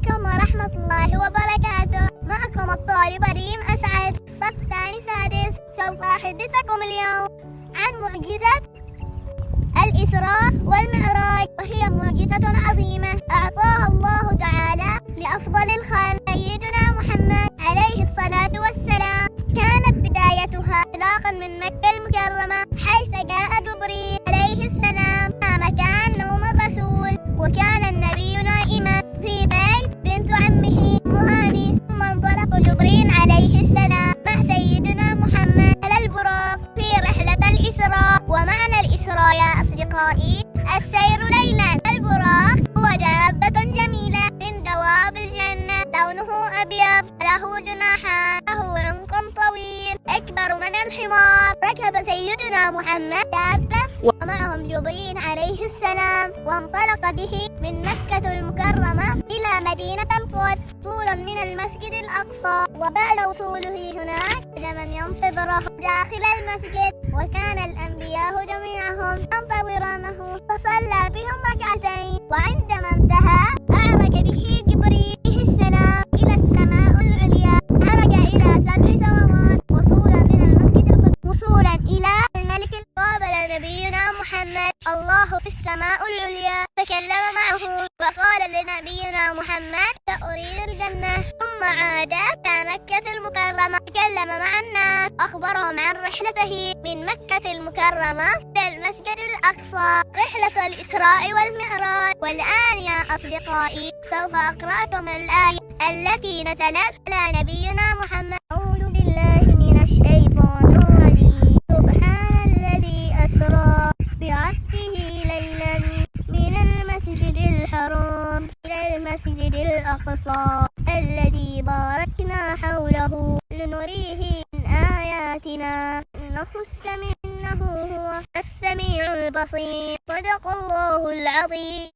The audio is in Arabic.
عليكم ورحمة الله وبركاته. معكم الطالب ريم أسعد، الصف الثاني سادس. سوف أحدثكم اليوم عن معجزة الإسراء والمعراج، وهي معجزة عظيمة أعطاها الله تعالى لأفضل الخلق سيدنا محمد عليه الصلاة والسلام. كانت بدايتها انطلاقا من مكة المكرمة، حيث جاء جبريل عليه السلام مكان نوم الرسول، وكان النبي نائما في بيت بنت عمه أم هاني. ثم انطلق جبريل عليه السلام مع سيدنا محمد على البراق في رحلة الإسراء. ومعنى الإسراء يا أصدقائي السير ليلا. البراق هو دابة جميلة من دواب الجنة، لونه أبيض، له جناحان، له عنق طويل أكبر من الحمار. ركب سيدنا محمد دابة ومعهم جبريل عليه السلام، وانطلق به من مكة المكرمة إلى مدينة القدس وصولا من المسجد الأقصى. وبعد وصوله هناك لمن ينتظره داخل المسجد، وكان الأنبياء جميعهم ينتظرونه، فصلى بهم ركعتين. وعندما انتهى أعرج به جبريل عليه السلام إلى السماء العليا، عرج إلى 7 سماوات وصولا من المسجد القدس وصولا إلى الملك. قابل نبينا محمد الله في السماء العليا، تكلم معه وقال لنبينا محمد سأريد الجنة. ثم عاد إلى مكة المكرمة، تكلم مع الناس، أخبرهم عن رحلته من مكة المكرمة إلى المسجد الأقصى، رحلة الإسراء والمعراج. والآن يا أصدقائي سوف أقرأكم الآية التي نزلت على نبينا محمد. أعوذ بالله من الشيطان الرجيم. سبحان الذي أسرى بعبده ليلا من المسجد الحرام إلى المسجد الأقصى الذي باركنا حوله لنريه من آياتنا إنه هو السميع البصير. صدق الله العظيم.